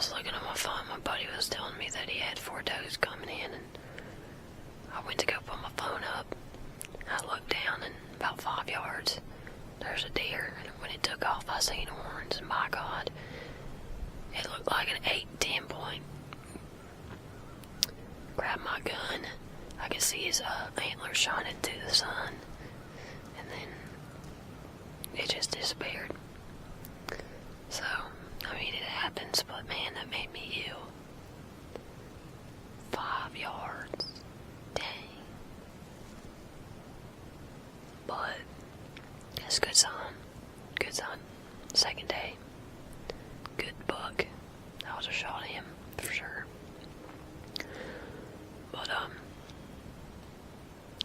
was looking at my phone. My buddy was telling me that he had 4 does coming in, and I went to go put my phone up. I looked down, and about 5 yards, there's a deer. And when it took off, I seen horns, and my God, it looked like an 8-10 point. Grabbed my gun. I could see his antlers shining through the sun, and then it just disappeared. So, I mean, it happens, but man, that made me ill. 5 yards. Dang. But, it's a good sign. Good sign. Second day. Good buck. I was a shot at him, for sure. But, I'm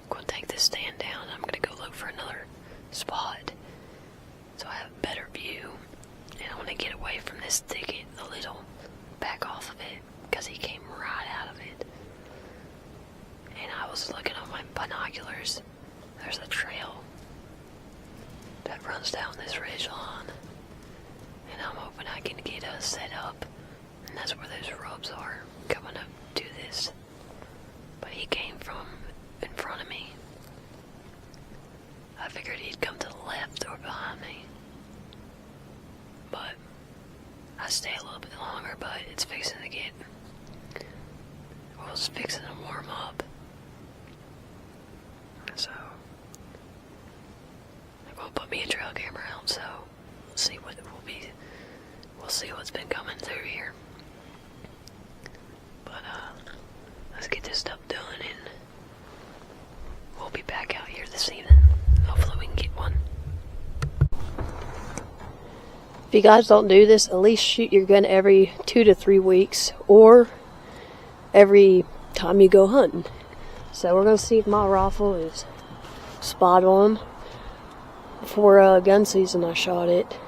gonna take this stand down. I'm gonna go look for another spot so I have a better view. And I want to get away from this thicket a little, back off of it, because he came right out of it. And I was looking on my binoculars. There's a trail that runs down this ridge line, and I'm hoping I can get us set up, and that's where those rubs are coming up to this. But he came from in front of me. I figured he'd come to the left or behind me. But I stay a little bit longer, but it's fixing to get, well, it's fixing to warm up. So I'm gonna put me a trail camera out, so we'll see what it will be. We'll see what's been coming through here. But let's get this stuff done, and we'll be back out here this evening. Hopefully we can get one. If you guys don't do this, at least shoot your gun every 2 to 3 weeks, or every time you go hunting. So we're going to see if my rifle is spot on. Before gun season I shot it,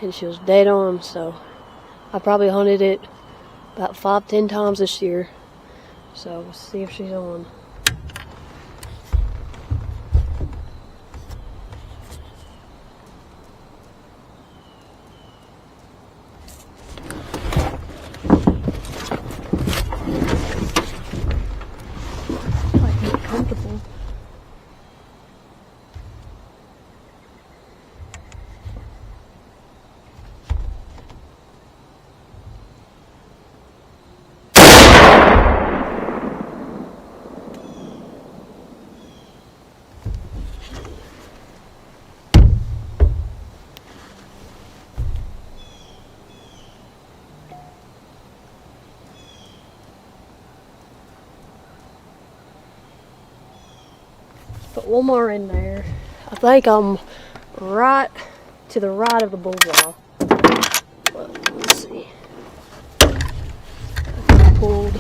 and she was dead on, so I probably hunted it about 5-10 times this year. So we'll see if she's on. Comfortable. Put one more in there. I think I'm right to the right of the bullseye. But let's see. Pulled.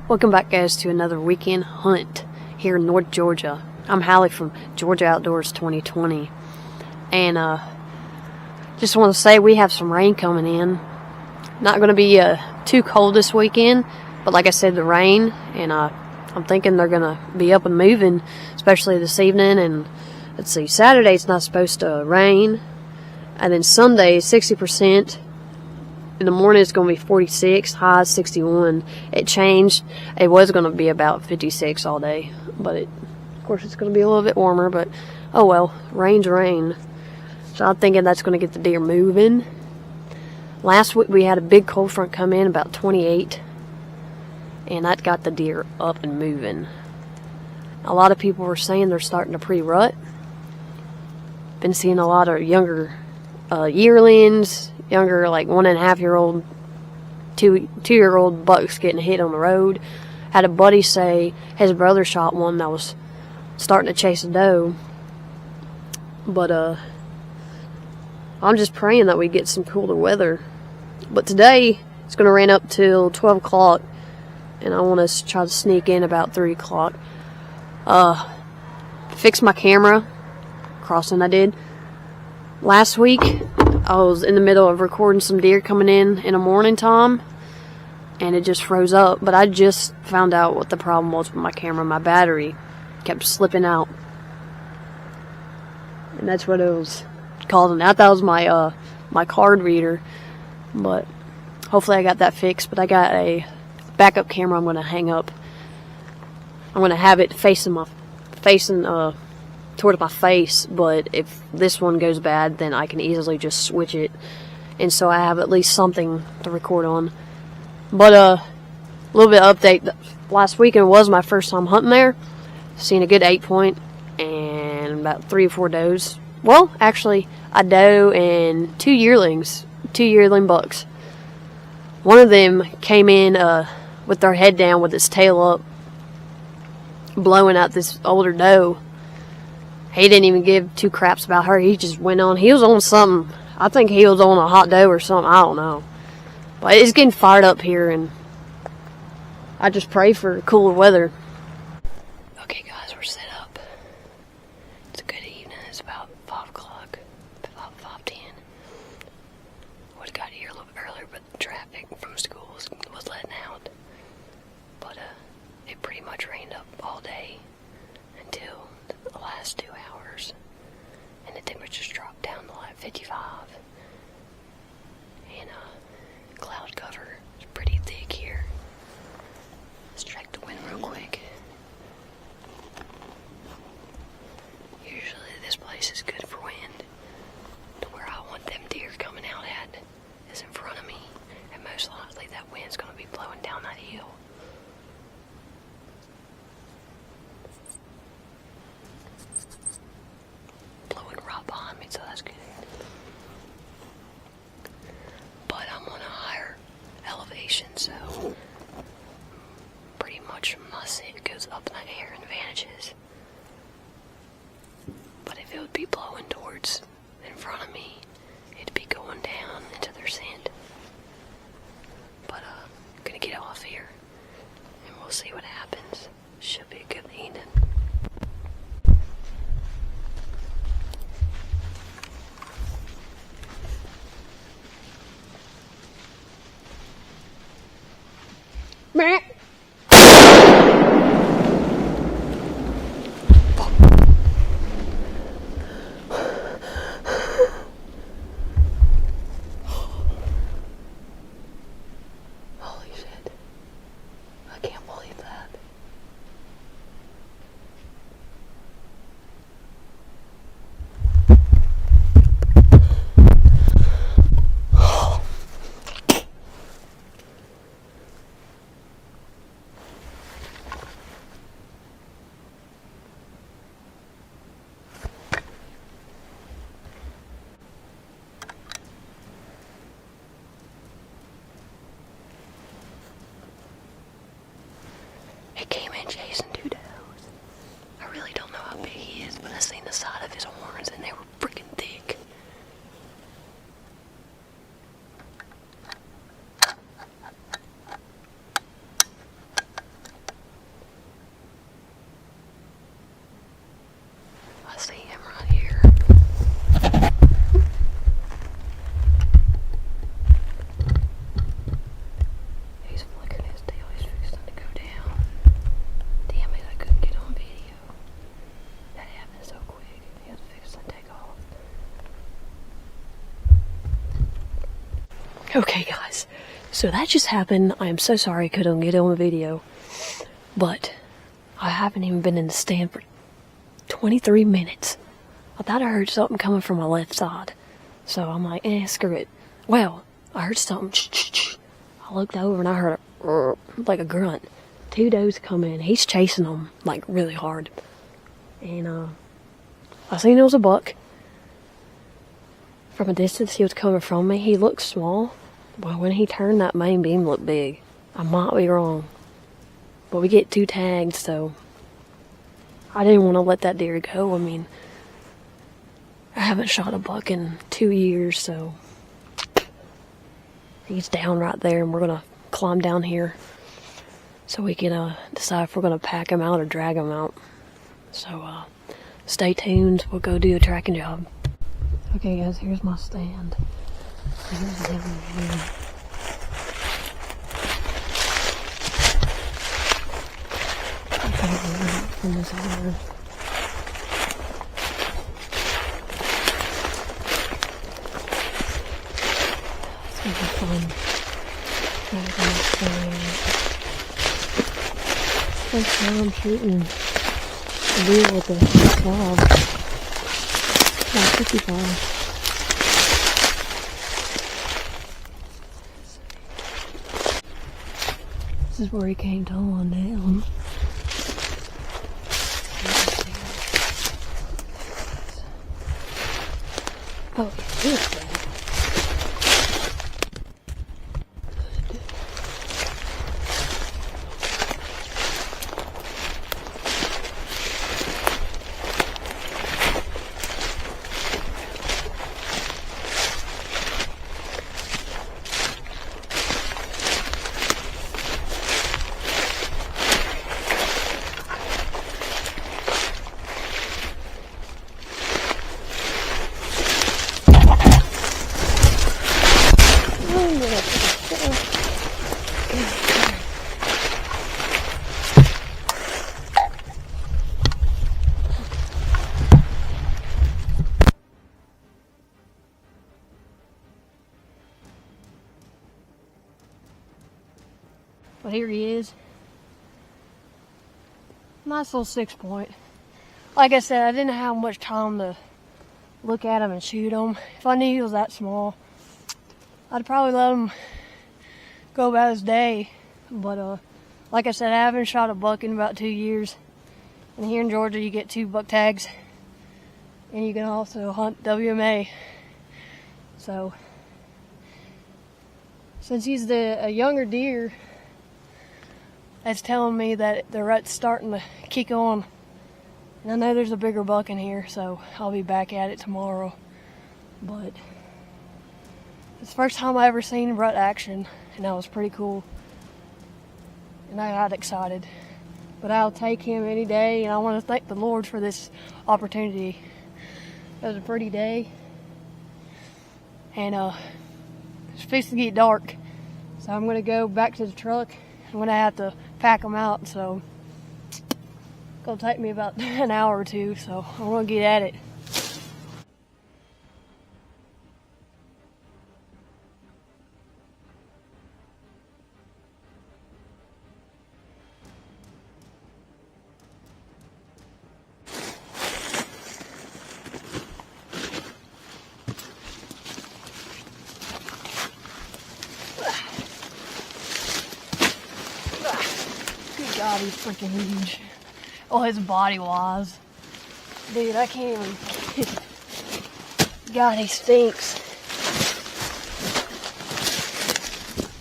Welcome back, guys, to another weekend hunt here in North Georgia. I'm Hallie from Georgia Outdoors 2020, and just want to say we have some rain coming in. Not going to be too cold this weekend, but like I said, the rain, and I'm thinking they're going to be up and moving, especially this evening. And let's see, Saturday it's not supposed to rain, and then Sunday 60%. In the morning it's going to be 46, high 61. It changed. It was going to be about 56 all day, but of course it's going to be a little bit warmer, but oh well, rain's rain. So I'm thinking that's going to get the deer moving. Last week we had a big cold front come in, about 28, and that got the deer up and moving. A lot of people were saying they're starting to pre-rut. Been seeing a lot of younger yearlings, younger, like 1.5-year-old, 2-year-old bucks getting hit on the road. Had a buddy say his brother shot one that was starting to chase a doe. But I'm just praying that we get some cooler weather. But today it's going to rain up till 12 o'clock, and I want to try to sneak in about 3 o'clock. Fix my camera crossing I did. Last week I was in the middle of recording some deer coming in the morning time, and it just froze up. But I just found out what the problem was with my camera. My battery kept slipping out, and that's what it was causing. I thought that was my card reader, but hopefully I got that fixed. But I got a backup camera I'm going to hang up. I'm going to have it facing toward my face, but if this one goes bad, then I can easily just switch it, and so I have at least something to record on. But a little bit of update. Last weekend was my first time hunting there. Seen a good 8-point and about 3 or 4 does. Well, actually, a doe and 2 yearlings, 2 yearling bucks. One of them came in with their head down with its tail up, blowing out this older doe. He didn't even give 2 craps about her. He just went on. He was on something. I think he was on a hot doe or something. I don't know. But it's getting fired up here, and I just pray for cooler weather. Okay, guys, we're set up. It's a good evening. It's about 5 o'clock, about 5:10. Would have got here a little bit earlier, but the traffic from school was letting out. But it pretty much rained up all day until the last 2 hours, and the temperatures dropped down to like 55, and cloud cover is pretty thick here. Let's check the wind real quick. Usually this place is good for wind. To where I want them deer coming out at is in front of me, and most likely that wind's going to be blowing down that hill. Right behind me, so that's good. But I'm on a higher elevation, so pretty much my scent goes up in the air in advantages. But if it would be blowing towards in front of me, it'd be going down into their scent. But I'm gonna get off here, and we'll see what happens. Should be a good evening. Holy shit. I can't believe that. Okay, guys. So that just happened. I am so sorry I couldn't get on the video. But I haven't even been in the stand for 23 minutes. I thought I heard something coming from my left side. So I'm like, screw it. Well, I heard something. I looked over and I heard like a grunt. 2 does come in. He's chasing them like really hard. And I seen it was a buck. From a distance he was coming from me. He looked small. But when he turned, that main beam looked big. I might be wrong. But we get 2 tags, so I didn't want to let that deer go. I mean, I haven't shot a buck in 2 years, so he's down right there, and we're going to climb down here so we can decide if we're going to pack him out or drag him out. So stay tuned. We'll go do a tracking job. Okay, guys, here's my stand. Here's the view. From this area. It's gonna be fun. First time shooting a deer with a club. 55. This is where he came tumbling down. Oh, here's that. But here he is. Nice little 6-point. Like I said, I didn't have much time to look at him and shoot him. If I knew he was that small, I'd probably let him go about his day. But like I said, I haven't shot a buck in about 2 years. And here in Georgia, you get 2 buck tags. And you can also hunt WMA. So, since he's a younger deer, that's telling me that the rut's starting to kick on. And I know there's a bigger buck in here, so I'll be back at it tomorrow. But it's the first time I ever seen rut action, and that was pretty cool. And I got excited. But I'll take him any day, and I want to thank the Lord for this opportunity. It was a pretty day. And it's fixing to get dark. So I'm going to go back to the truck. I'm going to have to pack them out, so it's going to take me about an hour or 2, so I'm going to get at it. God, he's freaking huge. Oh, his body wise. Dude, I can't even. God, he stinks.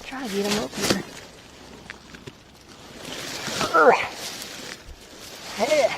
Try to get him up here. Yeah.